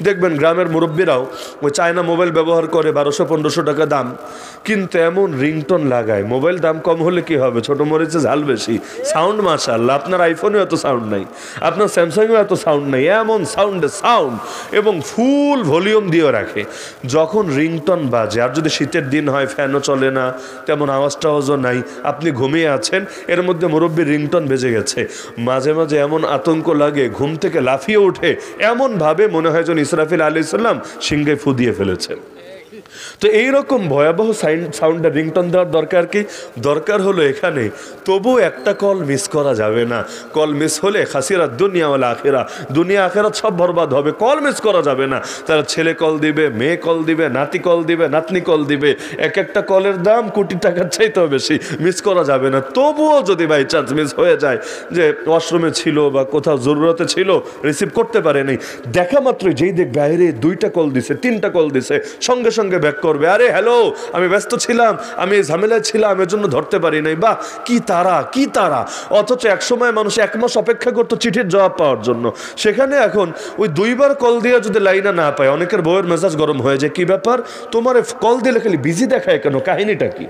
দেখবেন গ্রামের মুরব্বীরাও ওই চায়না মোবাইল ব্যবহার করে 1200-1500 টাকা দাম, কিন্তু এমন রিংটোন লাগায়। মোবাইল দাম কম হলে কি হবে, ছোটো মরিচে ঝাল বেশি, সাউন্ড মাশাআল্লাহ। আপনার আইফোনেও এত সাউন্ড নাই, আপনার স্যামসাংয়েও এত সাউন্ড নাই, এমন সাউন্ড এবং ফুল ভলিউম দিয়ে রাখে। যখন রিংটোন বাজে, আর যদি শীতের দিন হয় ফ্যানও চলে না, তেমন আওয়াজ টাওয়াজও নাই, আপনি ঘুমিয়ে আছেন, এর মধ্যে মুরব্বীর রিংটোন বেজে গেছে, মাঝে মাঝে এমন আতঙ্ক লাগে, ঘুম থেকে লাফিয়ে ওঠে, এমনভাবে মনে হয় যেন ইসরাফিল আলাইহিস সালাম সিংহে ফু দিয়ে ফেলেছেন। তো এইরকম ভয়াবহ সাউন্ডের রিংটোন দেওয়ার দরকার কি? দরকার হলো এখানে তবু একটা কল মিস করা যাবে না। কল মিস হলে খাসিরা দুনিয়া ওয়াল আখিরা, দুনিয়া আখিরাত সব বরবাদ হবে। কল মিস করা যাবে না। তারা ছেলে কল দিবে, মেয়ে কল দিবে, নাতি কল দিবে, নাতনি কল দিবে, এক একটা কলের দাম কোটি টাকার চাইতেও বেশি, মিস করা যাবে না। তবুও যদি বাই চান্স মিস হয়ে যায়, যে ওয়াশরুমে ছিল বা কোথাও জরুরতে ছিল, রিসিভ করতে পারেনি, দেখা মাত্রই যেই দেখ বাইরে 2টা কল দিছে, 3টা কল দিছে, সঙ্গে সঙ্গে ব্যাক করবে, আরে হ্যালো, আমি ব্যস্ত ছিলাম, আমি এই ঝামেলায় ছিলাম, এর জন্য ধরতে পারি নাই। বা কি তারা। অথচ একসময় মানুষ 1 মাস অপেক্ষা করতো চিঠির জবাব পাওয়ার জন্য, সেখানে এখন ওই 2বার কল দিয়ে যদি লাইনে না পায়, অনেকের বউয়ের মেজাজ গরম হয়ে যায়, কি ব্যাপার, তোমার কল দিলে খালি বিজি দেখায় কেন, কাহিনীটা কি?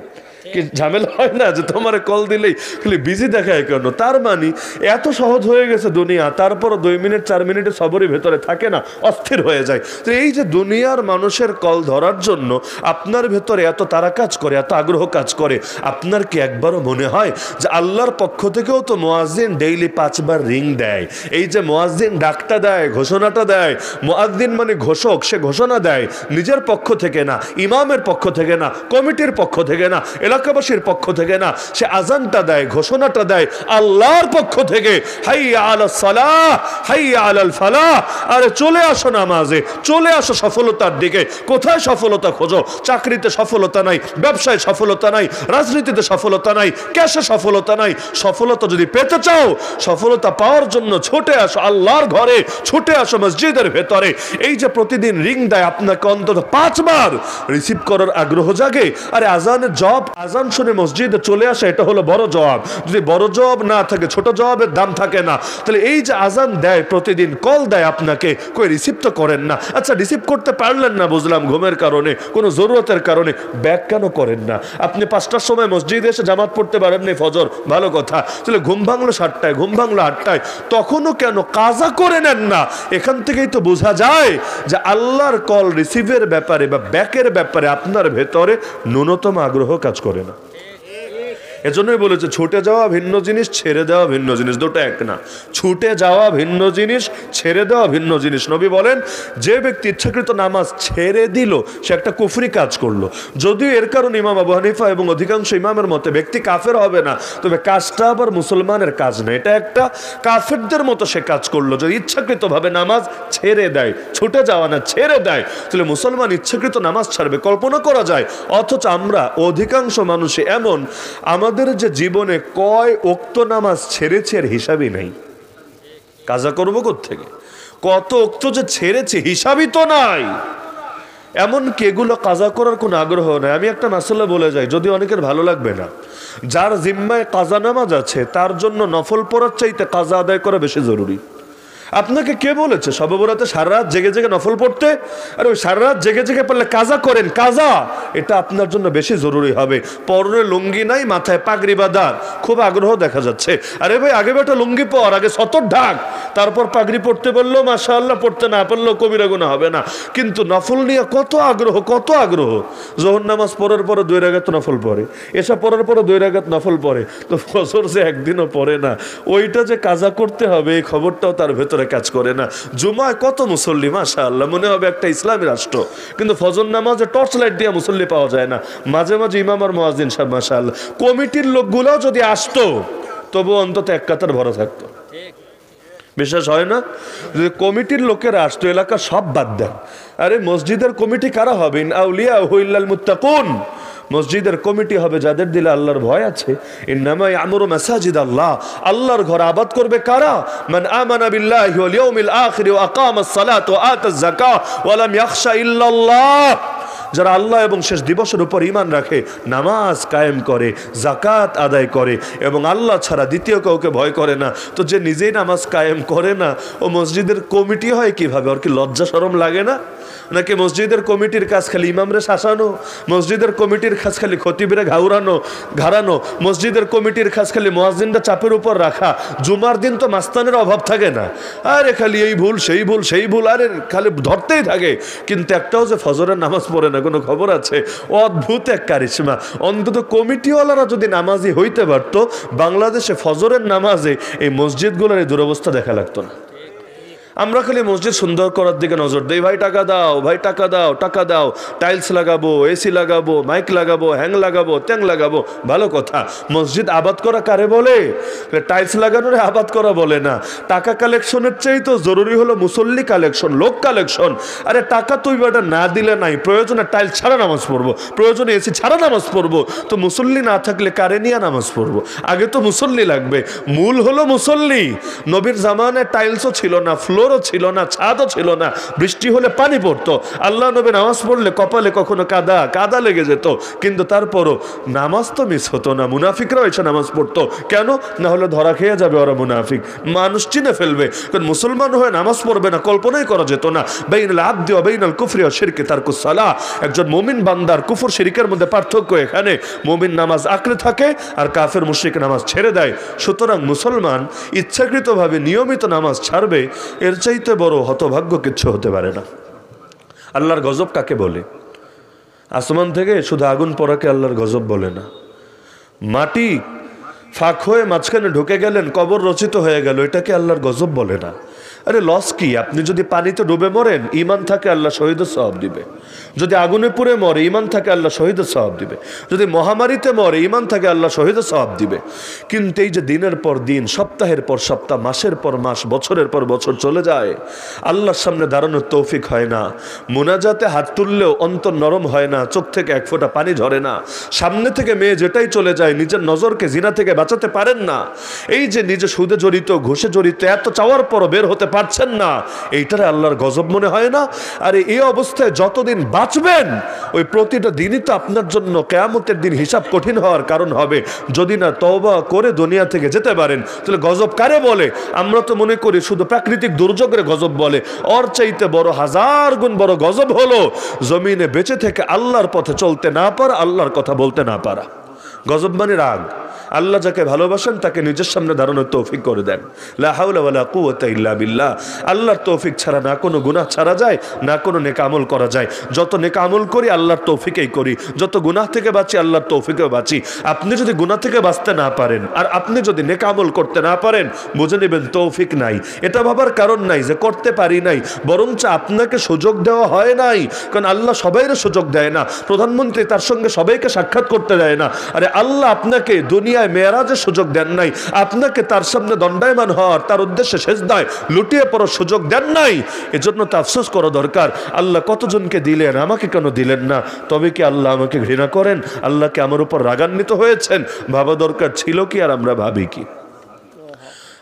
কি ঝামেলা হয় না যে তোমার কল দিলেই খালি বিজি দেখায় কেন? তার মানে এত সহজ হয়ে গেছে দুনিয়া, তারপরও 2 মিনিট 4 মিনিটের সবরই ভেতরে থাকে না, অস্থির হয়ে যায়। তো এই যে দুনিয়ার মানুষের কল ধরার জন্য আপনার ভেতরে এত তারা কাজ করে, এত আগ্রহ কাজ করে, আপনার কি একবারও মনে হয় যে আল্লাহর পক্ষ থেকেও তো মুয়াজ্জিন ডেইলি 5 বার রিং দেয়? এই যে মুয়াজ্জিন ডাকটা দেয়, ঘোষণাটা দেয়, মুয়াজ্জিন মানে ঘোষক, সে ঘোষণা দেয় নিজের পক্ষ থেকে না, ইমামের পক্ষ থেকে না, কমিটির পক্ষ থেকে না, এলাকাবাসীর পক্ষ থেকে না, সে আজানটা দেয়, ঘোষণাটা দেয় আল্লাহর পক্ষ থেকে, হাইয়া আলাস সালাহ, হাইয়া আলাল ফালাহ, আরে চলে আসো নামাজে, চলে আসো সফলতার দিকে। কোথায় সফলতা খোঁজো? চাকরিতে সফলতা নাই, ব্যবসায় সফলতা নাই, রাজনীতিতে সফলতা নাই, ক্যাশে সফলতা নাই। সফলতা যদি পেতে চাও, সফলতা পাওয়ার জন্য ছুটে আসো আল্লাহর ঘরে, ছুটে আসো মসজিদের ভেতরে। এই যে প্রতিদিন রিং দেয়, আপনাকে অন্তত 5 বার রিসিভ করার আগ্রহ জাগে। আরে আজানের জবাব, আজান শুনে মসজিদে চলে আসে, এটা হলো বড় জবাব। যদি বড় জবাব না থাকে, ছোট জবাবের দাম থাকে না। তাহলে এই যে আজান দেয়, প্রতিদিন কল দেয় আপনাকে, কই রিসিভ তো করেন না। আচ্ছা রিসিভ করতে পারলেন না, বুঝলাম ঘুমের কারণে, কোনো জরুরতের কারণে, ব্যাক কেন করেন না? আপনি 5টার সময় মসজিদে এসে জামাত পড়তে পারেননি ফজর, ভালো কথা, তাহলে ঘুম ভাঙলো 7টায়, ঘুম ভাঙলো 8টায়, তখনও কেন কাজা করে নেন না? এখান থেকেই তো বোঝা যায় যে আল্লাহর কল রিসিভের ব্যাপারে বা ব্যাকের ব্যাপারে আপনার ভেতরে ন্যূনতম আগ্রহ কাজ করে না। এজন্যই বলেছে ছুটে যাওয়া ভিন্ন জিনিস, ছেড়ে দেওয়া ভিন্ন জিনিস, দুটো এক না। ছুটে যাওয়া ভিন্ন জিনিস, ছেড়ে দেওয়া ভিন্ন জিনিস। নবী বলেন যে ব্যক্তি ইচ্ছাকৃত নামাজ ছেড়ে দিল, সে একটা কুফরি কাজ করলো। যদিও এর কারণ ইমাম আবু হানিফা এবং অধিকাংশ ইমামের মতে ব্যক্তি কাফের হবে না, তবে কাজটা আবার মুসলমানের কাজ না, এটা একটা কাফেরদের মতো সে কাজ করলো। যদি ইচ্ছাকৃতভাবে নামাজ ছেড়ে দেয়, ছুটে যাওয়া না, ছেড়ে দেয়, তাহলে মুসলমান ইচ্ছাকৃত নামাজ ছাড়বে, কল্পনা করা যায়। অথচ আমরা অধিকাংশ মানুষে এমন, আমাদের যে জীবনে কয় ওক্ত নামাজ ছেড়েছে এর হিসাবই নাই। কাজা করবো কোত্থেকে? কত ওক্ত যে ছেড়েছে হিসাবই তো নাই। এমনকি এগুলো কাজা করার কোনো আগ্রহ নাই। আমি একটা মাসালা বলে যাই, যদি অনেকের ভালো লাগবে না, যার জিম্মায় কাজা নামাজ আছে তার জন্য নফল পড়ার চাইতে কাজা আদায় করা বেশি জরুরি। আপনাকে কে বলেছে শবে বরাতে সারা রাত জেগে জেগে নফল পড়তে? আর ওই সারা রাত জেগে জেগে পড়লে কাজা করেন, কাজা এটা আপনার জন্য বেশি জরুরি হবে। পরনে লুঙ্গি নাই, মাথায় পাগড়ি বাঁধা, খুব আগ্রহ দেখা যাচ্ছে। আরে ভাই আগে বেটা লুঙ্গি পর, আগে সতর ঢাক, তারপর পাগড়ি পড়তে বললেও মাশাআল্লাহ, পড়তে না পারলেও কবিরা গুনাহ হবে না। কিন্তু নফল নিয়ে কত আগ্রহ, কত আগ্রহ। যোহর নামাজ পড়ার পরে 2 রাকাত নফল পড়ে, এসা পড়ার পরে 2 রাকাত নফল পড়ে, তো ফজর যে একদিনও পড়ে না, ওইটা যে কাজা করতে হবে এই খবরটাও তার ভেতরে কাজ করে না। জুমায় কত মুসল্লি, মাশাআল্লাহ, মনে হবে একটা ইসলামী রাষ্ট্র, কিন্তু ফজর নামাজে টর্চ লাইট দিয়ে মুসল্লি পাওয়া যায় না। মাঝে মাঝে ইমাম আর মুয়াজ্জিন সাহেব, মাশাআল্লাহ, কমিটির লোকগুলোও যদি আসতো তবু অন্তত এক কাতার ভরা থাকতো। বিশ্বাস হয় না? যদি কমিটির লোকেরা আসতো, এলাকা সব বাদ দেন। আরে মসজিদের কমিটি কারা হবে? ইন আউলিয়া ইল্লাল মুত্তাকুন। মসজিদের কমিটি হবে যাদের দিলে আল্লাহর ভয় আছে। ইন্নামা ইয়ামুরু মাসাজিদ আল্লাহ, আল্লাহর ঘর আবাদ করবে কারা? মান আমানা বিল্লাহি ওয়াল ইয়াউমিল আখির ওয়া আকামাস সালাত ওয়া আতাজ যাকাত ওয়া লাম ইয়াখশা ইল্লাল্লাহ। যারা আল্লাহ এবং শেষ দিবসের উপর ঈমান রাখে, নামাজ কায়েম করে, যাকাত আদায় করে এবং আল্লাহ ছাড়া দ্বিতীয় কাউকে ভয় করে না, তো যে নিজেই নামাজ কায়েম করে না ও মসজিদের কমিটি হয় কিভাবে? ওর কি লজ্জা শরম লাগে না? নাকি মসজিদের কমিটির কাজ খালি ইমামরে শাসানো, মসজিদের কমিটির কাজ খালি খতিবরে ঘাড়ানো, মসজিদের কমিটির কাজ খালি মুয়াজ্জিনটা চাপের উপর রাখা? জুমার দিন তো মাস্তানের অভাব থাকে না, আরে খালি এই ভুল সেই ভুল সেই ভুল, আরে খালি ধরতেই থাকে, কিন্তু একটাও যে ফজরের নামাজ পড়ে না কোনো খবর আছে? অদ্ভুত এক কারিশমা। অন্তত কমিটিওয়ালারা যদি নামাজি হইতে পারতো, বাংলাদেশে ফজরের নামাজে এই মসজিদগুলোর এই দুরবস্থা দেখা লাগতো না। আমরা খালি মসজিদ সুন্দর করার দিকে নজর দেই, ভাই টাকা দাও, ভাই টাকা দাও, টাকা দাও, টাইলস লাগাবো, এসি লাগাবো, মাইক লাগাবো, হ্যাং লাগাবো, ট্যাং লাগাবো, ভালো কথা। মসজিদ আবাদ করা কারে বলে? টাইলস লাগানোর আবাদ করা বলে না। টাকা কালেকশনের চেয়ে তো জরুরি হলো মুসল্লি কালেকশন, লোক কালেকশন। আরে টাকা তুই বেটা না দিলে নাই, প্রয়োজনে টাইলস ছাড়া নামাজ পড়বো, প্রয়োজনে এসি ছাড়া নামাজ পড়বো, তো মুসল্লি না থাকলে কারে নিয়ে নামাজ পড়বো? আগে তো মুসল্লি লাগবে, মূল হলো মুসল্লি। নবীর জামানায় টাইলসও ছিল না, ফ্লোরও ছিল না, ছাদও ছিল না, বৃষ্টি হলে পানি পড়তো। আল্লাহ নবী নামাজ পড়লে কপালে কখনো কাদা লেগে যেত, কিন্তু তারপরও নামাজ তো মিস হতো না। মুনাফিকরাও এসে নামাজ পড়তো, কেন? না হলে ধরা খেয়ে যাবে ওরা মুনাফিক, মানুষ চিনে ফেলবে। কারণ মুসলমান হয়ে নামাজ পড়বে না কল্পনাই করা যেত না। বাইনাল আবদি ওয়া বাইনাল কুফরি ওয়া শিরকি তারকুস সালাহ। একজন মুমিন বান্দার কুফর শিরকের মধ্যে পার্থক্য এখানে। মুমিন নামাজ আঁকড়ে থাকে আর কাফের মুশরিক নামাজ ছেড়ে দেয়। সুতরাং মুসলমান ইচ্ছাকৃতভাবে নিয়মিত নামাজ ছাড়বে, এর চাইতে বড় হতভাগ্য কিচ্ছু হতে পারে না। আল্লাহর গজব কাকে বলে? আসমান থেকে শুধু আগুন পড়াকে আল্লাহর গজব বলে না। মাটি ফাঁক হয়ে মাঝখানে ঢুকে গেলেন, কবর রচিত হয়ে গেল, এটাকে আল্লাহর গজব বলে না। আরে লস কি? আপনি যদি পানিতে ডুবে মরেন, ঈমান থাকে আল্লাহ শহীদের সওয়াব দিবে। যদি আগুনে পুড়ে মরে, ঈমান থাকে আল্লাহ শহীদের সওয়াব দিবে। যদি মহামারীতে মরে, ঈমান থাকে আল্লাহ শহীদের সওয়াব দিবে। কিন্তু এই যে দিনের পর দিন, সপ্তাহের পর সপ্তাহ, মাসের পর মাস, বছরের পর বছর চলে যায়, আল্লাহর সামনে দাঁড়ানোর তৌফিক হয় না, মুনাজাতে হাত তুললেও অন্তর নরম হয় না, চোখ থেকে এক ফোঁটা পানি ঝরে না, সামনে থেকে মেয়ে যেটাই চলে যায়, নিজের নজরকে জিনা থেকে বাঁচাতে পারেন না, এই যে নিজে সুদে জড়িত, ঘুষে জড়িত, এত চাওয়ার পরও বের হতে পারছেন না, এইটারে আল্লাহর গজব মনে হয় না? আরে এই অবস্থায় যতদিন বাঁচবেন, ওই প্রতিটা দিনই তো আপনার জন্য কিয়ামতের দিন হিসাব কঠিন হওয়ার কারণ হবে। যদি না তওবা করে দুনিয়া থেকে যেতে পারেন, তাহলে গজব কারে বলে? আমরা তো মনে করি শুধু প্রাকৃতিক দুর্যোগের গজব বলে। ওর চাইতে বড়, হাজার গুণ বড় গজব হলো জমিনে বেঁচে থেকে আল্লাহর পথে চলতে না পারা, আল্লাহর কথা বলতে না পারা। গজব মানে রাগ। আল্লাহ যাকে ভালোবাসেন তাকে নিজের সামনে দাঁড়ানোর তৌফিক করে দেন। লা হাওলা ওয়ালা কুওয়াতা ইল্লা বিল্লাহ। আল্লাহর তৌফিক ছাড়া না কোনো গুনাহ ছাড়া যায়, না কোনো নেক আমল করা যায়। যত নেক আমল করি আল্লাহর তৌফিকেই করি, যত গুনাহ থেকে বাঁচি আল্লাহর তৌফিকেও বাঁচি। আপনি যদি গুনাহ থেকে বাঁচতে না পারেন আর আপনি যদি নেক আমল করতে না পারেন, বুঝে নেবেন তৌফিক নাই। এটা ভাবার কারণ নাই যে করতে পারি নাই, বরঞ্চ আপনাকে সুযোগ দেওয়া হয় নাই। কারণ আল্লাহ সবাইরে সুযোগ দেয় না। প্রধানমন্ত্রী তার সঙ্গে সবাইকে সাক্ষাৎ করতে দেয় না। আরে আল্লাহ আপনাকে দুনিয়ায় মেরাজের সুযোগ দেন নাই, আপনাকে তার সামনে দণ্ডায়মান হওয়ার, তার উদ্দেশ্যে সেজদায় লুটিয়ে পড়ার সুযোগ দেন নাই। এজন্য তো আফসোস করা দরকার, আল্লাহ কতজনকে দিলেন, আমাকে কেন দিলেন না? তবে কি আল্লাহ আমাকে ঘৃণা করেন? আল্লাহকে আমার উপর রাগান্বিত হয়েছেন? ভাবা দরকার ছিল কি, আর আমরা ভাবি কি?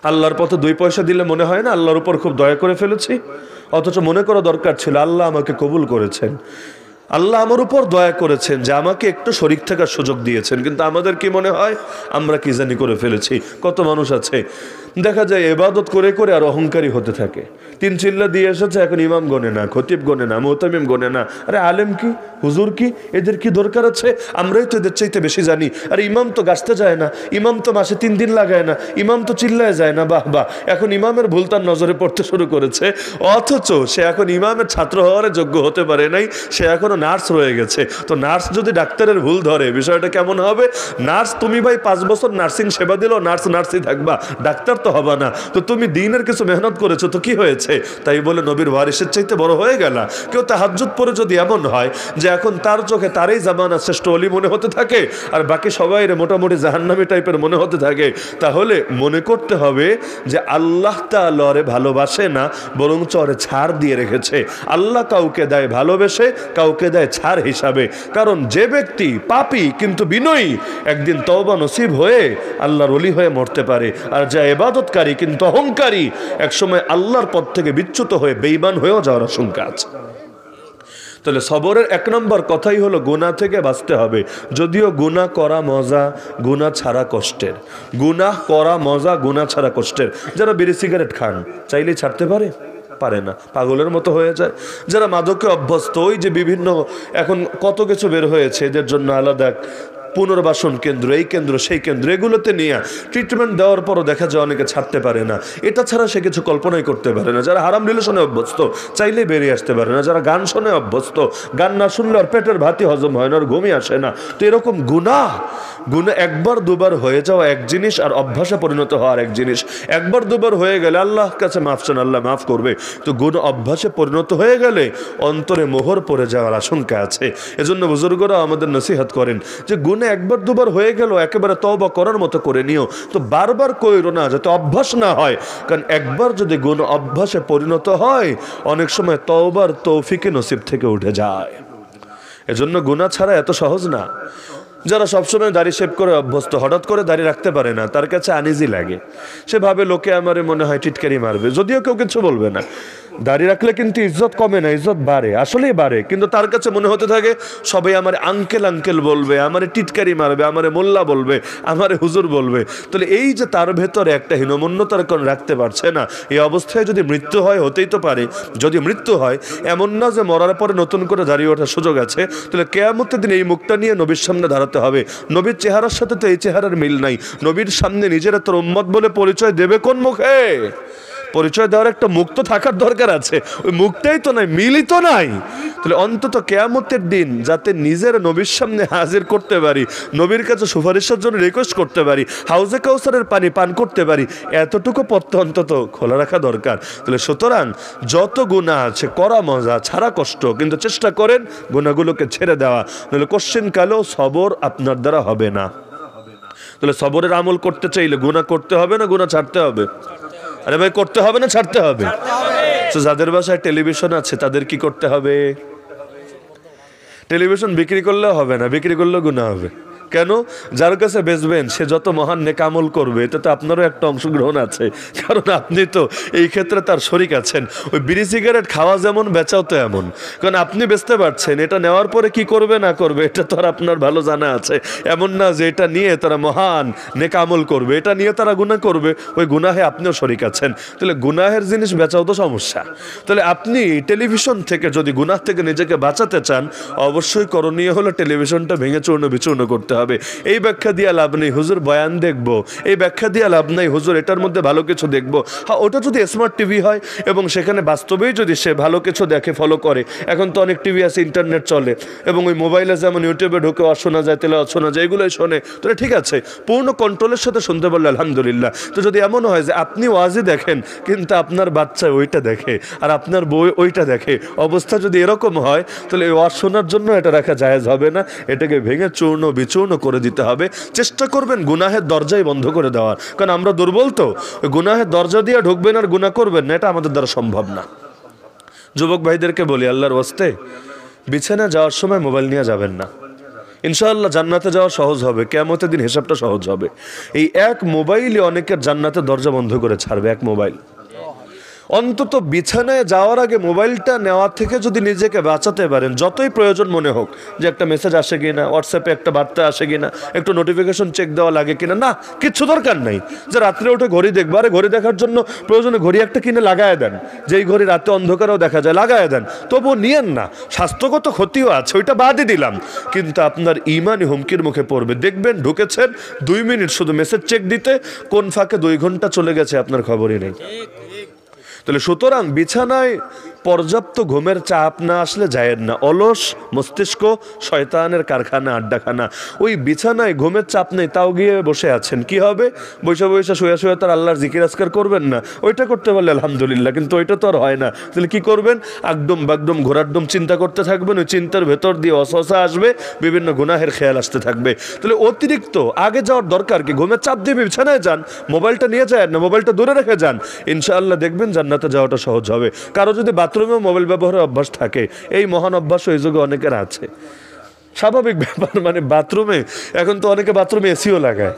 আল্লাহর পথে 2 পয়সা দিলে মনে হয় না আল্লাহর উপর খুব দয়া করে ফেলেছি? অথচ মনে করা দরকার ছিল আল্লাহ আমাকে কবুল করেছেন, আল্লাহ আমার উপর দয়া করেছেন যে আমাকে একটু শরীক থাকার সুযোগ দিয়েছেন। কিন্তু আমাদের কি মনে হয়? আমরা কি জানি করে ফেলেছি। কত মানুষ আছে দেখা যায় ইবাদত করে করে আর অহংকারী হতে থাকে। 3 চিল্লা দিয়ে এসেছে, এখন ইমাম গনে না, খতিব গনে না, মুতামিম গনে না। আরে আলেম কি, হুজুর কি, এদের কি দরকার আছে? আমরাই তো এদের চাইতে বেশি জানি। আর ইমাম তো গাছতে যায় না, ইমাম তো মাসে 3 দিন লাগায় না, ইমাম তো চিল্লায় যায় না। বাহ বাহ, এখন ইমামের ভুল তার নজরে পড়তে শুরু করেছে, অথচ সে এখন ইমামের ছাত্র হওয়ার যোগ্য হতে পারে নাই, সে এখনো নার্স রয়ে গেছে। তো নার্স যদি ডাক্তারের ভুল ধরে, বিষয়টা কেমন হবে? নার্স তুমি ভাই 5 বছর নার্সিং সেবা দিল, নার্সই থাকবা, ডাক্তার তো হবে না। তো তুমি দিনের কিছু মেহনত করেছো, তো কি হয়েছে? তাই বলে নবীর ওয়ারিসের চাইতে বড় হয়ে গেলা? কেউ তাহাজ্জুদ পড়ে যদি এমন হয় যে এখন তার চোখে তারই জামানা শ্রেষ্ঠ ওলি মনে হতে থাকে আর বাকি সবাই মোটামুটি জাহান্নামী টাইপের মনে হতে থাকে, তাহলে মনে করতে হবে যে আল্লাহ তাআলা ওরে ভালোবাসে না, বরং ওরে ছাড় দিয়ে রেখেছে। আল্লাহ কাউকে দেয় ভালোবেসে, কাউকে দেয় ছাড় হিসাবে। কারণ যে ব্যক্তি পাপী কিন্তু বিনয়ী, একদিন তওবা নসিব হয়ে আল্লাহর ওলি হয়ে মরতে পারে। আর যা ইবাদতকারী কিন্তু অহংকারী, একসময় আল্লাহর পথ থেকে বিচ্যুত হয়ে বেঈমান হয়েও যাওয়ার আশঙ্কা আছে। তাহলে সবরের এক নম্বর কথাই হলো গুনাহ থেকে বাঁচতে হবে। যদিও গুনাহ করা মজা, গুনাহ ছাড়া কষ্টের। গুনাহ করা মজা, গুনাহ ছাড়া কষ্টের। যারা বিড়ি সিগারেট খান চাইলেই ছাড়তে পারে না, পাগলের মতো হয়ে যায়। যারা মাদকে অভ্যস্ত, ওই যে বিভিন্ন এখন কত কিছু বের হয়েছে, এদের জন্য আলাদা পুনর্বাসন কেন্দ্র, এই কেন্দ্র সেই কেন্দ্র, এগুলোতে নিয়ে ট্রিটমেন্ট দেওয়ার পরও দেখা যায় অনেকে ছাড়তে পারে না। এটা ছাড়া সে কিছু কল্পনাই করতে পারে না। যারা হারাম রিলেশনে অভ্যস্ত চাইলেই বেরিয়ে আসতে পারে না। যারা গান শুনে অভ্যস্ত, গান না শুনলে আর পেটের ভাতই হজম হয় না, আর ঘুমই আসে না। তো এরকম গুনাহ একবার দুবার হয়ে যাওয়া এক জিনিস, আর অভ্যাসে পরিণত হওয়ার এক জিনিস। একবার দুবার হয়ে গেলে আল্লাহর কাছে মাফ চান, আল্লাহ মাফ করবে। তো গুনাহ অভ্যাসে পরিণত হয়ে গেলে অন্তরে মোহর পড়ে যাওয়ার আশঙ্কা আছে। এজন্য বুজুর্গরা আমাদের নসিহত করেন যে গুনাহ একবার দুবার হয়ে গেল একেবারে তওবা করার মতো করে নিও, তো বারবার কইরো না, যাতে অভ্যাস না হয়। কারণ একবার যদি গুনাহ অভ্যাসে পরিণত হয়, অনেক সময় তওবার তৌফিকে নসিব থেকে উঠে যায়। এজন্য গুনাহ ছাড়া এত সহজ না। যারা সবসময় দাড়ি শেভ করে অভ্যস্ত, হঠাৎ করে দাড়ি রাখতে পারে না, তার কাছে আনইজি লাগে। সে ভাবে লোকে আমারে মনে হয় টিটকারি মারবে, যদিও কেউ কিছু বলবে না। দাড়ি রাখলে কিন্তু ইজ্জত কমে না, ইজ্জত বাড়ে, আসলেই বাড়ে। কিন্তু তার কাছে মনে হতে থাকে সবাই আমার আঙ্কেল আঙ্কেল বলবে, আমারে টিটকারি মারবে, আমারে মোল্লা বলবে, আমারে হুজুর বলবে। তাহলে এই যে তার ভেতরে একটা হীনমন্যতার কারণ রাখতে পারছে না, এই অবস্থায় যদি মৃত্যু হয়, হতেই তো পারে। যদি মৃত্যু হয়, এমন না যে মরার পরে নতুন করে দাঁড়িয়ে ওঠার সুযোগ আছে। তাহলে কিয়ামতের দিন এই মুখটা নিয়ে নবীর সামনে দাঁড়াতে হবে। নবীর চেহারার সাথে তো এই চেহারার মিল নাই। নবীর সামনে নিজেরা তোর উম্মত বলে পরিচয় দেবে কোন মুখে? পরিচয় দেওয়ার একটা মুখ তো থাকার দরকার আছে, ওই মুখটাই তো নাই, মিলই তো নাই। তাহলে অন্তত কিয়ামতের দিন যাতে নিজের নবীর সামনে হাজির করতে পারি, নবীর কাছে সুপারিশের জন্য রিকোয়েস্ট করতে পারি, হাউজে কাউসারের পানি পান করতে পারি, এতটুকু পথ অন্তত খোলা রাখা দরকার। তাহলে সুতরাং যত গুনাহ আছে করা মজা, ছাড়া কষ্ট, কিন্তু চেষ্টা করেন গুনাহগুলোকে ছেড়ে দেওয়া, নাহলে কোশ্চেন কালেও সবর আপনার দ্বারা হবে না। তাহলে সবরের আমল করতে চাইলে গুনাহ করতে হবে না গুনাহ ছাড়তে হবে? আরে ভাই, করতে হবে না ছাড়তে হবে? তো যাদের বাসায় টেলিভিশন আছে তাদের কি করতে হবে? টেলিভিশন বিক্রি করলেও হবে না, বিক্রি করলেও গুনাহ হবে। কেন? যার কাছে বেচবেন সে যত মহান নেক আমল করবে, এতে তো আপনারও একটা অংশগ্রহণ আছে, কারণ আপনি তো এই ক্ষেত্রে তার শরিক আছেন। ওই বিড়ি সিগারেট খাওয়া যেমন, বেচাও তো এমন। কারণ আপনি বেচতে পারছেন, এটা নেওয়ার পরে কি করবে না করবে এটা তো আর আপনার ভালো জানা আছে। এমন না যে এটা নিয়ে তারা মহান নেক আমল করবে, এটা নিয়ে তারা গুনাহ করবে, ওই গুনাহে আপনিও শরিক আছেন। তাহলে গুনাহের জিনিস বেচাও তো সমস্যা। তাহলে আপনি টেলিভিশন থেকে যদি গুনাহ থেকে নিজেকে বাঁচাতে চান, অবশ্যই করণীয় হলো টেলিভিশনটা ভেঙে চূর্ণ বিচূর্ণ করতে হবে। এই ব্যাখ্যা দিয়ে লাভ নেই হুজুর বয়ান দেখবো, এই ব্যাখ্যা দিয়ে লাভ নাই হুজুর এটার মধ্যে ভালো কিছু দেখবো। হ্যাঁ, ওটা যদি স্মার্ট টিভি হয় এবং সেখানে বাস্তবেই যদি সে ভালো কিছু দেখে, ফলো করে, এখন তো অনেক টিভি আছে, ইন্টারনেট চলে, এবং ওই মোবাইলে যেমন ইউটিউবে ঢুকে শোনা যায়, তেলাওয়াত শোনা যায়, এগুলোই শোনে, তাহলে ঠিক আছে, পূর্ণ কন্ট্রোলের সাথে শুনতে পারলে আলহামদুলিল্লাহ। তো যদি এমন হয় যে আপনি ওয়াজি দেখেন কিন্তু আপনার বাচ্চা ওইটা দেখে আর আপনার বই ওইটা দেখে, অবস্থা যদি এরকম হয়, তাহলে এই ওয়াজ শোনার জন্য এটা রাখা জায়েজ হবে না, এটাকে ভেঙে চূর্ণ বিচূর্ণ করে দিতে হবে। চেষ্টা করবেন গুনাহের দরজাই বন্ধ করে দেওয়ার, কারণ আমরা দুর্বল তো। ওই গুনাহের দরজা দিয়ে ঢুকবেন আর গুনাহ করবেন না, এটা আমাদের দ্বারা সম্ভব না। যুবক ভাইদেরকে বলি, আল্লাহর ওয়াস্তে বিছানা যাওয়ার সময় মোবাইল নিয়ে যাবেন না। ইনশাআল্লাহ জান্নাতে যাওয়া সহজ হবে, কিয়ামতের দিন হিসাবটা সহজ হবে। এই এক মোবাইলই অনেকের জান্নাতের দরজা বন্ধ করে ছাড়বে, এক মোবাইল। অন্তত বিছানায় যাওয়ার আগে মোবাইলটা নেওয়া থেকে যদি নিজেকে বাঁচাতে পারেন, যতই প্রয়োজন মনে হোক, যে একটা মেসেজ আসে কিনা, হোয়াটসঅ্যাপে একটা বার্তা আসে কিনা, একটু নোটিফিকেশন চেক দেওয়া লাগে কিনা, না কিচ্ছু দরকার নাই। যে রাত্রে উঠে ঘড়ি দেখবো, আরে ঘড়ি দেখার জন্য প্রয়োজনে ঘড়ি একটা কিনে লাগায় দেন, যেই ঘড়ি রাতে অন্ধকারেও দেখা যায়, লাগায় দেন, তবুও নিয়েন না। স্বাস্থ্যগত ক্ষতিও আছে, ওইটা বাদই দিলাম, কিন্তু আপনার ইমানই হুমকির মুখে পড়বে। দেখবেন ঢুকেছেন 2 মিনিট শুধু মেসেজ চেক দিতে, কোন ফাঁকে 2 ঘন্টা চলে গেছে আপনার খবরই নেই। তাহলে সুতরাং বিছানায় পর্যাপ্ত ঘুমের চাপ না আসলে যায়ের না। অলস মস্তিষ্ক শয়তানের কারখানা, আড্ডাখানা। ওই বিছানায় ঘুমের চাপ নেই, তাও গিয়ে বসে আছেন, কি হবে? বৈশা বৈশা শুয়ে শুয়ে তার আল্লাহর জিকির আজকার করবেন না? ওইটা করতে পারলে আলহামদুলিল্লাহ, কিন্তু ওইটা তো আর হয় না। তাহলে কি করবেন? একদম বাকদম ঘোরারদম চিন্তা করতে থাকবেন, ওই চিন্তার ভেতর দিয়ে ওয়াসওয়াসা আসবে, বিভিন্ন গুনাহের খেয়াল আসতে থাকবে। তাহলে অতিরিক্ত আগে যাওয়ার দরকার কি? ঘুমের চাপ দিয়ে বিছানায় যান, মোবাইলটা নিয়ে যায় না, মোবাইলটা দূরে রেখে যান, ইনশাআল্লাহ দেখবেন জান্নাতে যাওয়াটা সহজ হবে। কারো যদি বাথরুমেও মোবাইল ব্যবহারের অভ্যাস থাকে, এই মহান অভ্যাস এই যুগে অনেকের আছে, স্বাভাবিক ব্যাপার। মানে বাথরুমে এখন তো অনেকে বাথরুমে এসিও লাগায়,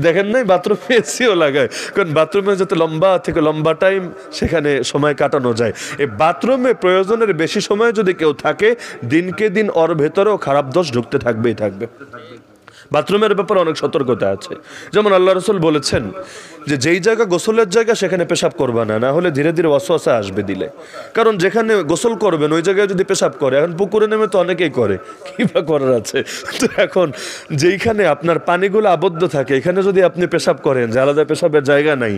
দেখেন নাই বাথরুমে এসিও লাগায়, কারণ বাথরুমে যাতে লম্বা থেকে লম্বা টাইম সেখানে সময় কাটানো যায়। এই বাথরুমে প্রয়োজনের বেশি সময় যদি কেউ থাকে, দিনকে দিন ওর ভেতরেও খারাপ দোষ ঢুকতে থাকবেই থাকবে। বাথরুমের ব্যাপারে অনেক সতর্কতা আছে। যেমন আল্লাহ রসুল বলেছেন যে যেই জায়গা গোসলের জায়গা সেখানে পেশাব করবা না, না হলে ধীরে ধীরে ওয়াসওয়াসা আসবে দিলে। কারণ যেখানে গোসল করবেন ওই জায়গায় যদি পেশাব করে, এখন পুকুরে নেমে তো অনেকেই করে, কী বা করার আছে। তো এখন যেইখানে আপনার পানিগুলো আবদ্ধ থাকে এখানে যদি আপনি পেশাব করেন, যে আলাদা পেশাবের জায়গা নাই,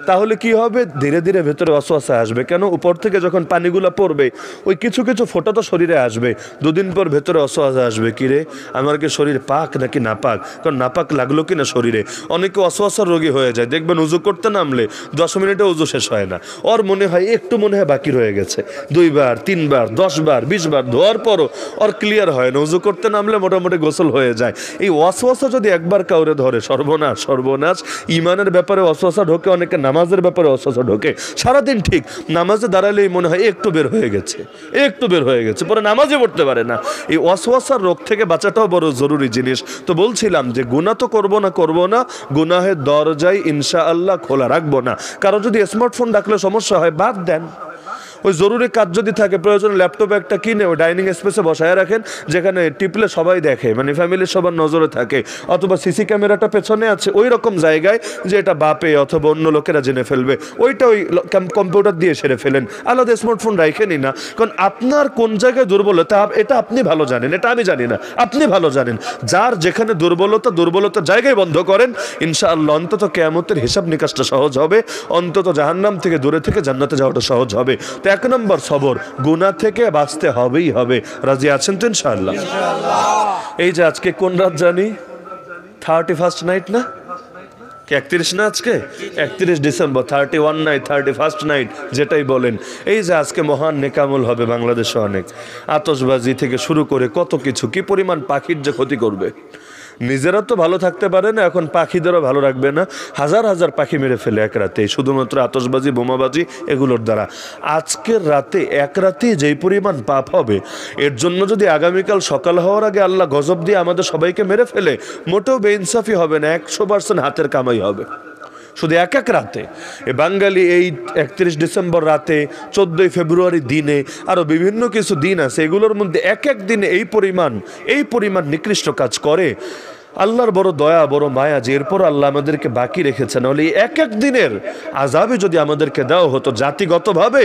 তাহলে কি হবে, ধীরে ধীরে ভেতরে ওয়াসওয়াসা আসবে। কেন, উপর থেকে যখন পানিগুলো পড়বে ওই কিছু কিছু ফোঁটা তো শরীরে আসবে, দুদিন পর ভেতরে ওয়াসওয়াসা আসবে, কিরে আমার কি শরীর পাক নাকি না পাক, কারণ নাপাক লাগলো কিনা শরীরে। অনেকে ওয়াসওয়াসার রোগী হয়ে যায়, দেখবেন উজু করতে নামলে 10 মিনিটে উজু শেষ হয় না, ওর মনে হয় একটু মনে হয় বাকি রয়ে গেছে, 2 বার 3 বার 10 বার 20 বার ধোয়ার পরও ওর ক্লিয়ার হয় না। উজু করতে নামলে মোটামুটি গোসল হয়ে যায়। এই ওয়াসওয়াসা যদি একবার কাউরে ধরে, সর্বনাশ সর্বনাশ। ইমানের ব্যাপারে ওয়াসওয়াসা ঢোকে, অনেকে নামাজের ব্যাপারে ওয়াসওয়াসা ঢোকে। সারাদিন ঠিক নামাজে দাঁড়ালেই মনে হয় একটু বের হয়ে গেছে, একটু বের হয়ে গেছে, পরে নামাজে পড়তে পারে না। এই ওয়াসওয়াসার রোগ থেকে বাঁচাটাও বড় জরুরি জিনিস। তো বলছিলাম যে গুনাহ তো করবো না, গুনাহের দরজায় ইনশাআল্লাহ খোলা রাখবো না। কারো যদি স্মার্টফোন রাখলে সমস্যা হয়, বাদ দেন। ওই জরুরি কাজ যদি থাকে, প্রয়োজন ল্যাপটপ একটা কিনে ওই ডাইনিং স্পেসে বসায় রাখেন, যেখানে টিপলে সবাই দেখে, মানে ফ্যামিলির সবার নজরে থাকে। অথবা সিসি ক্যামেরাটা পেছনে আছে ওই রকম জায়গায় যে এটা বাপে অথবা অন্য লোকেরা জেনে ফেলবে, ওইটা ওই কম্পিউটার দিয়ে সেরে ফেলেন, আলাদা স্মার্টফোন রাখেনই না। কারণ আপনার কোন জায়গায় দুর্বলতা এটা আপনি ভালো জানেন, এটা আমি জানি না, আপনি ভালো জানেন। যার যেখানে দুর্বলতার জায়গায় বন্ধ করেন, ইনশাআল্লাহ অন্তত কিয়ামতের হিসাব নিকাশটা সহজ হবে, অন্তত জাহান্নাম থেকে দূরে থেকে জান্নাতে যাওয়াটা সহজ হবে। 1 নম্বর সবর, গুনাহ থেকে বাঁচতে হবেই হবে। রাজি আছেন তো ইনশাআল্লাহ? এই যে আজকে কোন রাত জানি, 31st নাইট না, 31 না আজকে, 31 ডিসেম্বর, 31 নাইট 31st নাইট যেটাই বলেন। এই যে আজকে মহান নেকামল হবে বাংলাদেশে, অনেক আতশবাজি থেকে শুরু করে কত কিছু, কি পরিমাণ পাখির যে ক্ষতি করবে। নিজেরা তো ভালো থাকতে পারে না, এখন পাখিদেরও ভালো রাখবে না। হাজার হাজার পাখি মেরে ফেলে এক রাতে, শুধুমাত্র আতশবাজি বোমাবাজি এগুলোর দ্বারা। আজকের রাতে এক রাতে যেই পরিমাণ পাপ হবে, এর জন্য যদি আগামীকাল সকাল হওয়ার আগে আল্লাহ গজব দিয়ে আমাদের সবাইকে মেরে ফেলে, মোটেও বেইনসাফি হবে না, 100% হাতের কামাই হবে। শুধু এক রাতে এ বাঙালি এই 31 ডিসেম্বর রাতে, 14 ফেব্রুয়ারি দিনে, আরও বিভিন্ন কিছু দিন আছে, এগুলোর মধ্যে এক দিনে এই পরিমাণ নিকৃষ্ট কাজ করে। আল্লাহর বড় দয়া, বড় মায়া যে এরপর আল্লাহ আমাদেরকে বাকি রেখেছেন। নাহলে এই এক দিনের আযাবে যদি আমাদেরকে দেওয়া হতো জাতিগতভাবে,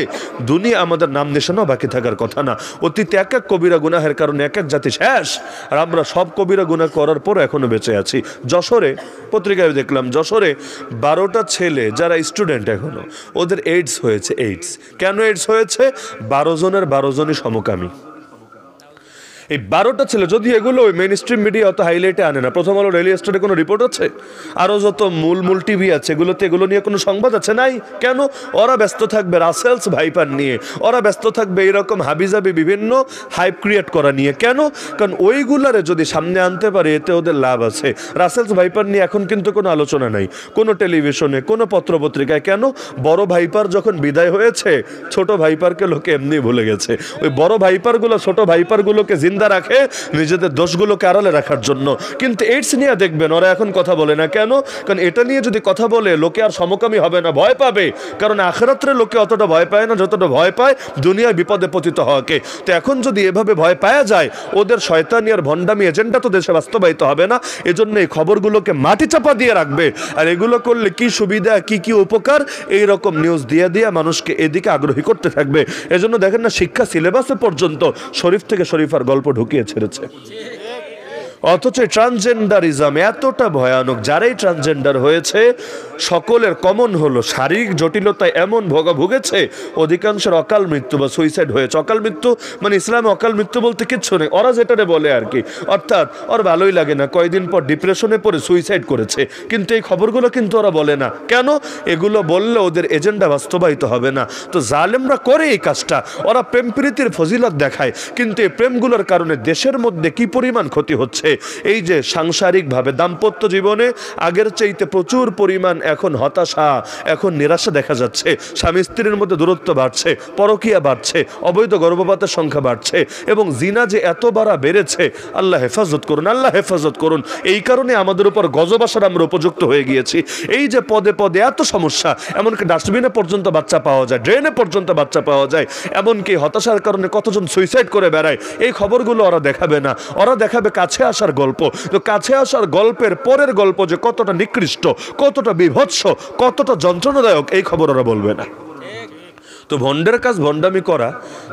দুনিয়া আমাদের নাম নিশানাও বাকি থাকার কথা না। অতীতে এক কবিরা গুনাহের কারণে এক জাতি শেষ, আর আমরা সব কবিরা গুনাহ করার পর এখনো বেঁচে আছি। যশোরে পত্রিকায় দেখলাম, যশোরে 12টা ছেলে যারা স্টুডেন্ট এখনো, ওদের এইডস হয়েছে। এইডস কেন এইডস হয়েছে? 12 জনের 12 জনই সমকামী। এই 12টা ছেলে, যদি এগুলো ওই মেইন স্ট্রিম মিডিয়া অত হাইলাইটে আনে না, প্রথম আলো, ডেইলি স্টারে কোনো রিপোর্ট আছে, আরও যত মূল টিভি আছে এগুলোতে এগুলো নিয়ে কোনো সংবাদ আছে? নাই। কেন? ওরা ব্যস্ত থাকবে রাসেলস ভাইপার নিয়ে, ওরা ব্যস্ত থাকবে এইরকম হাবিজাবি বিভিন্ন হাইপ ক্রিয়েট করা নিয়ে। কেন? কারণ ওইগুলারে যদি সামনে আনতে পারে এতে ওদের লাভ আছে। রাসেলস ভাইপার নিয়ে এখন কিন্তু কোনো আলোচনা নাই, কোনো টেলিভিশনে, কোনো পত্রপত্রিকায়। কেন? বড় ভাইপার যখন বিদায় হয়েছে, ছোট ভাইপারকে লোকে এমনি ভুলে গেছে। ওই বড় ভাইপারগুলো ছোট ভাইপারগুলোকে জিন্দা রাখে নিজেদের দোষগুলোকে আড়ালে রাখার জন্য। কিন্তু এইডস নিয়ে দেখবেন ওরা এখন কথা বলে না। কেন? কারণ এটা নিয়ে যদি কথা বলে লোকে আর সমকামী হবে না, ভয় পাবে। কারণ আখিরাতে লোকে অতটা ভয় পায় না যতটা ভয় পায় দুনিয়ায় বিপদে পতিত হওয়াকে। তো এখন যদি এভাবে ভয় পাওয়া যায়, ওদের শয়তানি আর ভণ্ডামি এজেন্ডা তো দেশে বাস্তবায়িত হবে না। এজন্য এই খবরগুলোকে মাটি চাপা দিয়ে রাখবে। আর এগুলো করলে কি সুবিধা, কি উপকার, এই রকম নিউজ দিয়ে মানুষকে এদিকে আগ্রহী করতে থাকবে। এজন্য দেখেন না, শিক্ষা সিলেবাসে পর্যন্ত শরীফ থেকে শরীফার গল্প ঢুকিয়ে ছেড়েছে। অথচ ট্রান্সজেন্ডারিজম এতটা ভয়ানক, যারাই ট্রান্সজেন্ডার হয়েছে সকলের কমন হলো শারীরিক জটিলতায় এমন ভুগেছে, অধিকাংশের অকাল মৃত্যু বা সুইসাইড হয়েছে। অকাল মৃত্যু মানে ইসলামে অকাল মৃত্যু বলতে কিচ্ছু নেই, ওরা যেটারে বলে আর কি, অর্থাৎ ওর ভালোই লাগে না, কয়দিন পর ডিপ্রেশনে পড়ে সুইসাইড করেছে। কিন্তু এই খবরগুলো কিন্তু ওরা বলে না। কেন? এগুলো বললে ওদের এজেন্ডা বাস্তবায়িত হবে না। তো জালেমরা করে এই কাজটা, ওরা প্রেম প্রীতির ফজিলত দেখায়, কিন্তু এই প্রেমগুলোর কারণে দেশের মধ্যে কি পরিমাণ ক্ষতি হচ্ছে এই যে সাংসারিকভাবে দাম্পত্য জীবনে আগের চাইতে প্রচুর পরিমাণ এখন হতাশা, এখন নিরাশা দেখা যাচ্ছে। স্বামী স্ত্রীর মধ্যে দূরত্ব বাড়ছে, পরকীয়া বাড়ছে, অবৈধ গর্ভপাতের সংখ্যা বাড়ছে এবং জিনা যে এত বাড়া বেড়েছে, আল্লাহ হেফাজত করুন, আল্লাহ হেফাজত করুন। এই কারণে আমাদের উপর গজব আসার আমরা উপযুক্ত হয়ে গিয়েছি। এই যে পদে পদে এত সমস্যা, এমনকি ডাস্টবিনে পর্যন্ত বাচ্চা পাওয়া যায়, ড্রেনে পর্যন্ত বাচ্চা পাওয়া যায়, এমনকি হতাশার কারণে কতজন সুইসাইড করে বেড়ায়, এই খবরগুলো ওরা দেখাবে না। ওরা দেখাবে কাছে আসার গল্প। তো কাছে আসার গল্পের পরের গল্প যে কতটা নিকৃষ্ট, কতটা বিভৎস, কতটা যন্ত্রণাদায়ক, এই খবর ওরা বলবে না। তো ভণ্ডের কাজ ভণ্ডামি করা,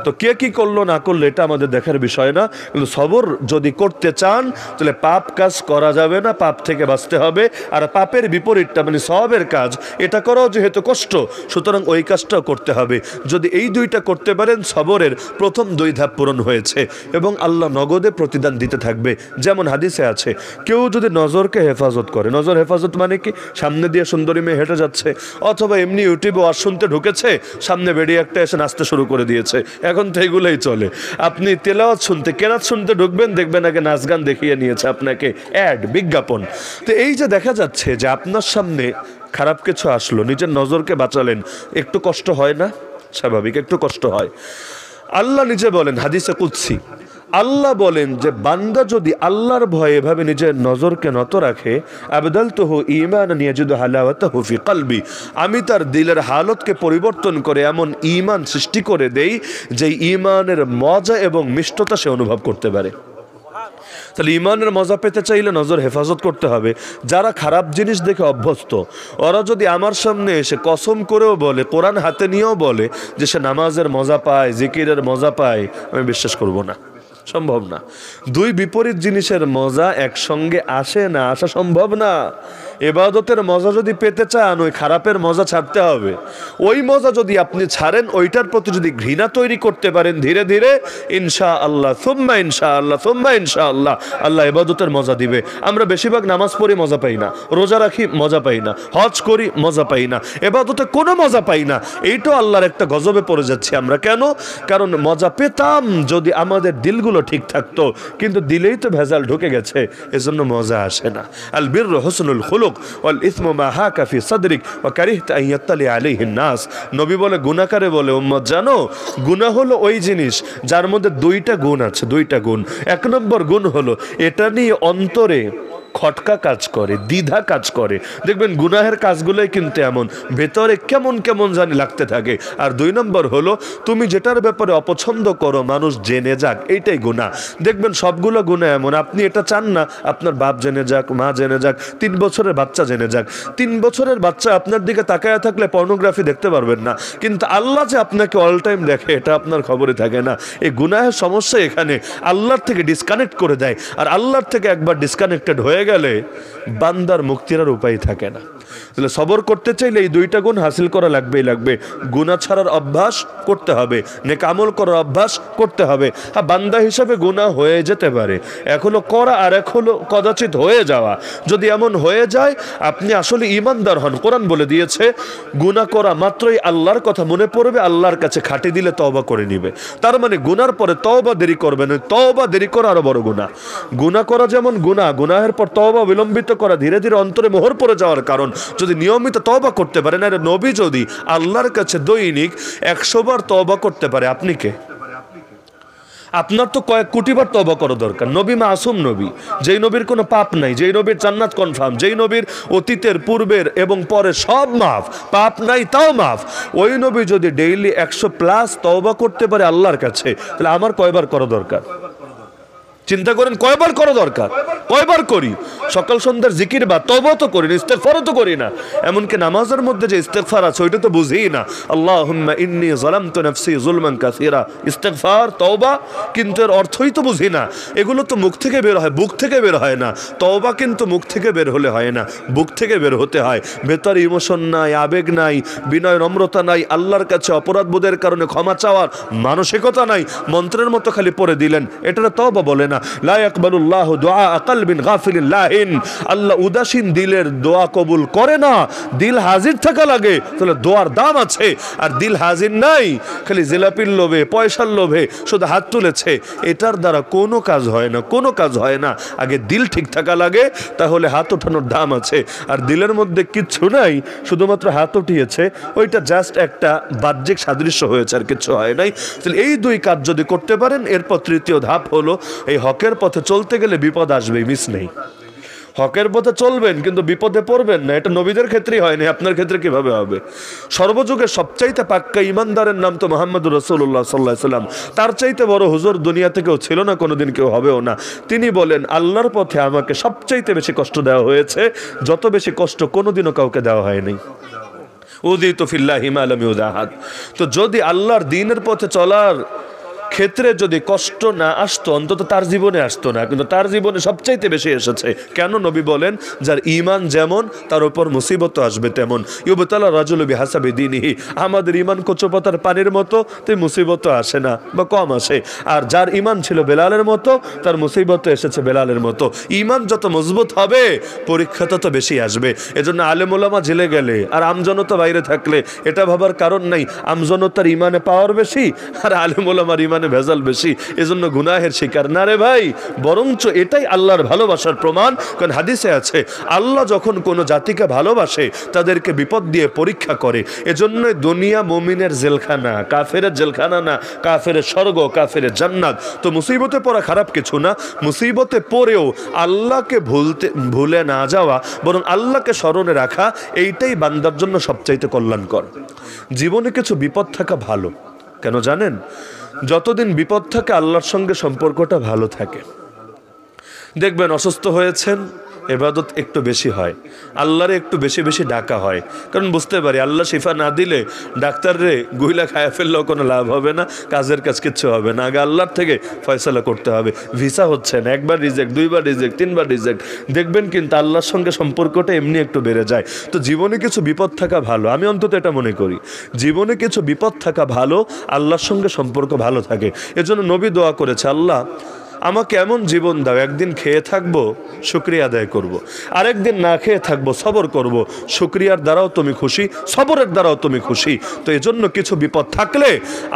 তো কে কি করলো না করলো এটা আমাদের দেখার বিষয় না। কিন্তু সবর যদি করতে চান তাহলে পাপ কাজ করা যাবে না, পাপ থেকে বাঁচতে হবে। আর পাপের বিপরীতটা মানে সওয়াবের কাজ, এটা করাও যেহেতু কষ্ট, সুতরাং ওই কাজটাও করতে হবে। যদি এই দুইটা করতে পারেন, সবরের প্রথম 2 ধাপ পূরণ হয়েছে এবং আল্লাহ নগদে প্রতিদান দিতে থাকবে। যেমন হাদিসে আছে, কেউ যদি নজরকে হেফাজত করে, নজর হেফাজত মানে কি, সামনে দিয়ে সুন্দরী মেয়ে হেঁটে যাচ্ছে, অথবা এমনি ইউটিউবে ওয়াজ শুনতে ঢুকেছে, সামনে বেরিয়ে একটা এসে নাচতে শুরু করে দিয়েছে, এখন তো এগুলোই চলে। আপনি তেলাওয়াত শুনতে, কেরাত শুনতে ঢুকবেন, দেখবেন আগে নাচ গান দেখিয়ে নিয়েছে আপনাকে, অ্যাড, বিজ্ঞাপন। তো এই যে দেখা যাচ্ছে যে আপনার সামনে খারাপ কিছু আসলো, নিজের নজরকে বাঁচালেন, একটু কষ্ট হয় না? স্বাভাবিক, একটু কষ্ট হয়। আল্লাহ নিজে বলেন হাদিসে কুদসি, আল্লাহ বলেন যে বান্দা যদি আল্লাহর ভয়ে এভাবে নিজের নজরকে নত রাখে, আবদালতুহু ঈমানান ইয়াজিদু হালাওয়াতাহু ফি কলবি, আমি তার দিলের হালতকে পরিবর্তন করে এমন ঈমান সৃষ্টি করে দেই যে ঈমানের মজা এবং মিষ্টতা সে অনুভব করতে পারে। তাহলে ঈমানের মজা পেতে চাইলে নজর হেফাজত করতে হবে। যারা খারাপ জিনিস দেখে অভ্যস্ত, ওরা যদি আমার সামনে এসে কসম করেও বলে, কোরআন হাতে নিয়েও বলে যে সে নামাজের মজা পায়, জিকিরের মজা পায়, আমি বিশ্বাস করব না, সম্ভব না। 2 বিপরীত জিনিসের মজা একসঙ্গে আসে না, আসা সম্ভব না। ইবাদতের মজা যদি পেতে চান, ওই খারাপের মজা ছাড়তে হবে। ওই মজা যদি আপনি ছাড়েন, ওইটার প্রতি যদি ঘৃণা তৈরি করতে পারেন ধীরে ধীরে, ইনশাআল্লাহ সুম্মা ইনশাআল্লাহ সুম্মা ইনশাআল্লাহ আল্লাহ ইবাদতের মজা দিবে। আমরা বেশিরভাগ নামাজ পড়ি মজা পাই না, রোজা রাখি মজা পাই না, হজ করি মজা পাই না, ইবাদতে কোনো মজা পাই না। এইটাও আল্লাহর একটা গজবে পড়ে যাচ্ছি আমরা। কেন? কারণ মজা পেতাম যদি আমাদের দিলগুলো ঠিক থাকতো, কিন্তু দিলেই তো ভেজাল ঢুকে গেছে, এজন্য মজা আসে না। আল বিররু হুসনুল খুলুক ওয়াল ইসমু মা হাকা ফি সাদরিক ওয়া কারিহতা আন ইয়াত্তালি আলাইহিন নাস। নবী বলে, গুনাহকারে বলে, উম্মত জানো গুনাহ হলো ওই জিনিস যার মধ্যে 2টা গুণ আছে, 2টা গুণ। 1 নম্বর গুণ হলো এটা নিয়ে অন্তরে খটকা কাজ করে, দ্বিধা কাজ করে। দেখবেন গুনাহের কাজগুলোই কিন্তু এমন, ভেতরে কেমন কেমন জানি লাগতে থাকে। আর 2 নম্বর হলো তুমি যেটার ব্যাপারে অপছন্দ করো মানুষ জেনে যাক, এইটাই গুনাহ। দেখবেন সবগুলো গুনাহ এমন, আপনি এটা চান না আপনার বাপ জেনে যাক, মা জেনে যাক, 3 বছরের বাচ্চা জেনে যাক। 3 বছরের বাচ্চা আপনার দিকে তাকায় থাকলে পর্নোগ্রাফি দেখতে পারবেন না, কিন্তু আল্লাহ যে আপনাকে অল টাইম দেখে এটা আপনার খবরে থাকে না। এই গুনাহের সমস্যা এখানে, আল্লাহর থেকে ডিসকানেক্ট করে দেয়। আর আল্লাহর থেকে একবার ডিসকানেক্টেড হয়ে গেলে বান্দার মুক্তির আর উপায় থাকে না। তাহলে সবর করতে চাইলে এই 2টা গুণ হাসিল করা লাগবেই লাগবে। গুনাহ ছাড়ার অভ্যাস করতে হবে, নেক আমল করার অভ্যাস করতে হবে। হ্যাঁ, বান্দা হিসাবে গুনাহ হয়ে যেতে পারে, এক হলো করা আর এক হলো কদাচিৎ হয়ে যাওয়া। যদি এমন হয়ে যায় আপনি আসলে ঈমানদার হন, কোরআন বলে দিয়েছে গুনাহ করা মাত্রই আল্লাহর কথা মনে পড়বে, আল্লাহর কাছে খাটি দিলে তওবা করে নিবে। তার মানে গুনার পরে তওবা দেরি করবে না, তওবা দেরি করা আরো বড় গুনাহ। গুনাহ করা যেমন গুনাহ, গুনাহের পর তওবা বিলম্বিত করা ধীরে ধীরে অন্তরে মোহর পড়ে যাওয়ার কারণ। যদি নিয়মিত তওবা করতে পারেন, আর নবী যদি আল্লাহর কাছে দৈনিক 100 বার তওবা করতে পারে, আপনি কে? আপনার তো কয়েক কোটি বার তওবা করা দরকার। নবী মাসুম নবী, যেই নবীর কোনো পাপ নাই, যেই নবীর জান্নাত কনফার্ম, যেই নবীর অতীতের পূর্বের এবং পরে সব মাফ, পাপ নাই তাও মাফ। ওই নবী যদি ডেইলি 100+ তওবা করতে পারে আল্লাহর কাছে, তাহলে আমার কয়বার করা দরকার? চিন্তা করেন, কয়বার করা দরকার? কয়বার করি? সকাল সন্ধ্যার জিকির বা তওবা তো করি না, ইস্তেগফারও তো করি না। এমনকি নামাজের মধ্যে যে ইস্তেগফার আছে ওইটা তো বুঝি না। আল্লাহুম্মা ইন্নী যালামতু নাফসি যুলমান কাসীরা, ইস্তেগফার, তওবা, কিন্তু এর অর্থই তো বুঝি না। এগুলো তো মুখ থেকে বের হয়, বুক থেকে বের হয় না। তওবা কিন্তু মুখ থেকে বের হলে হয় না, বুক থেকে বের হতে হয়। ভেতরে ইমোশন নাই, আবেগ নাই, বিনয় নম্রতা নাই, আল্লাহর কাছে অপরাধ বোধের কারণে ক্ষমা চাওয়ার মানসিকতা নাই। মন্ত্রের মতো খালি পড়ে দিলেন, এটা তওবা বলে না। লা ইয়াকবালুল্লাহু দুআ বিকালবিন গাফিলিন লাহিন। আল্লাহ উদাসীন দিলের দোয়া কবুল করে না, দিল হাজির থাকা লাগে, তাহলে দোয়ার দাম আছে। আর দিল হাজির নাই, খালি জিলাপির লোভে, পয়সার লোভে শুধু হাত তুলেছে, এটার দ্বারা কোনো কাজ হয় না, কোনো কাজ হয় না। আগে দিল ঠিক থাকা লাগে, তাহলে হাত ওঠানোর দাম আছে। আর দিলের মধ্যে কিচ্ছু নাই, শুধুমাত্র হাত উঠিয়েছে, ওইটা জাস্ট একটা বাহ্যিক সাদৃশ্য হয়েছে, আর কিছু হয় নাই। তাহলে এই দুই কাজ যদি করতে পারেন, এরপর তৃতীয় ধাপ হলো এই হকের পথে চলতে গেলে বিপদ আসবেই, মিস নেই। হকের পথে চলবেন কিন্তু বিপদে পড়বেন না, এটা নবীদের ক্ষেত্রেই হয়নি, আপনার ক্ষেত্রে কিভাবে হবে? সর্বযুগের সবচাইতে পাক্কা ইমানদারের নাম তো মুহাম্মদুর রাসূলুল্লাহ সাল্লাল্লাহু আলাইহি ওয়াসাল্লাম। তার চাইতে বড় হুজুর দুনিয়া থেকেও ছিল না, কোনোদিন কেউ হবেও না। তিনি বলেন, আল্লাহর পথে আমাকে সবচাইতে বেশি কষ্ট দেওয়া হয়েছে, যত বেশি কষ্ট কোনোদিনও কাউকে দেওয়া হয়নি। উযিতু ফিল্লাহি মা লাম ইউযাহাদ। তো যদি আল্লাহর দ্বীনের পথে চলার ক্ষেত্রে যদি কষ্ট না আসতো, অন্তত তার জীবনে আসতো না, কিন্তু তার জীবনে সবচাইতে বেশি এসেছে। কেন? নবী বলেন, যার ঈমান যেমন তার উপর মুসিবত আসবে তেমন। ইউবতালা রাজুলু বিহাসাবি দীনিহি। আমাদের ঈমান কচুপাতার পানির মতো, তাই মুসিবত আসে না বা কম আসে। আর যার ঈমান ছিল বেলালের মতো, তার মুসিবত এসেছে বেলালের মতো। ঈমান যত মজবুত হবে, পরীক্ষা তত বেশি আসবে। এজন্য আলেম ওলামা জেলে গেলে আর আমজনতা বাইরে থাকলে এটা ভাবার কারণ নাই আমজনতার ঈমানে পাওয়ার বেশি আর আলেম ওলামার ঈমানে ভেজাল বেশি, এজন্য গুনাহের শিকার না রে ভাই। বরঞ্চ এটাই আল্লাহর ভালোবাসার প্রমাণ। কারণ হাদিসে আছে, আল্লাহ যখন কোনো জাতিকে ভালোবাসে তাদেরকে বিপদ দিয়ে পরীক্ষা করে। এজন্য দুনিয়া মুমিনের জেলখানা, কাফেরের জেলখানা না, কাফেরের স্বর্গ, কাফেরের জান্নাত। তো মুসিবতে পড়া খারাপ কিছু না, মুসিবতে পড়েও আল্লাহকে ভুলে না যাওয়া, বরং আল্লাহকে স্মরণে রাখা, এইটাই বান্দার জন্য সবচাইতে কল্যাণকর। জীবনে কিছু বিপদ থাকা ভালো। কেন জানেন? যতদিন বিপদ থাকে আল্লাহর সঙ্গে সম্পর্কটা ভালো থাকে। দেখবেন অসুস্থ হয়েছেন, ইবাদত একটু বেশি হয়, আল্লাহরে একটু বেশি বেশি ডাকা হয়। কারণ বুঝতে পারি আল্লাহ শিফা না দিলে ডাক্তাররে গুইলা খায়া ফেললেও কোনো লাভ হবে না, কাজের কাজ কিচ্ছু হবে না। আগে আল্লাহর থেকে ফয়সালা করতে হবে। ভিসা হচ্ছে না, একবার রিজেক্ট, দুইবার রিজেক্ট, তিনবার রিজেক্ট, দেখবেন কিন্তু আল্লাহর সঙ্গে সম্পর্কটা এমনি একটু বেড়ে যায়। তো জীবনে কিছু বিপদ থাকা ভালো, আমি অন্তত এটা মনে করি। জীবনে কিছু বিপদ থাকা ভালো, আল্লাহর সঙ্গে সম্পর্ক ভালো থাকে। এজন্য নবী দোয়া করেছে, আল্লাহ আমাকে এমন জীবন দাও, একদিন খেয়ে থাকবো, শুকরিয়া আদায় করব। আরেকদিন না খেয়ে থাকবো, সবর করব। শুকরিয়ার দ্বারাও তুমি খুশি, সবরের দ্বারাও তুমি খুশি। তো এই জন্য কিছু বিপদ থাকলে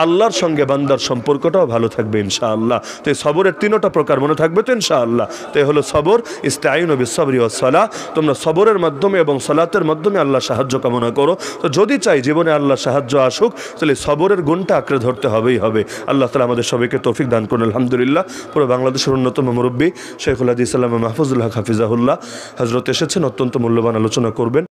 আল্লাহর সঙ্গে বান্দার সম্পর্কটাও ভালো থাকবে ইনশাআল্লাহ। তো এই সবরের তিনটা প্রকার মনে থাকবে তো ইনশাআল্লাহ। তো এই হলো সবর। ইস্তাঈনু বিস-সাবরি ওয়াস-সালাহ। তোমরা সবরের মাধ্যমে এবং সালাতের মাধ্যমে আল্লাহ সাহায্য কামনা করো। তো যদি চাই জীবনে আল্লাহ সাহায্য আসুক, তাহলে সবরের গুণটা আঁকড়ে ধরতে হবেই হবে। আল্লাহ তাআলা আমাদের সবাইকে তৌফিক দান করুন। আলহামদুলিল্লাহ। পুরো বাংলাদেশের অন্যতম মুরব্বী শেখুল হাদিস আল্লামা মাহফুজুল হক হাফিজাহুল্লাহ হযরত এসেছেন, অত্যন্ত মূল্যবান আলোচনা করবেন।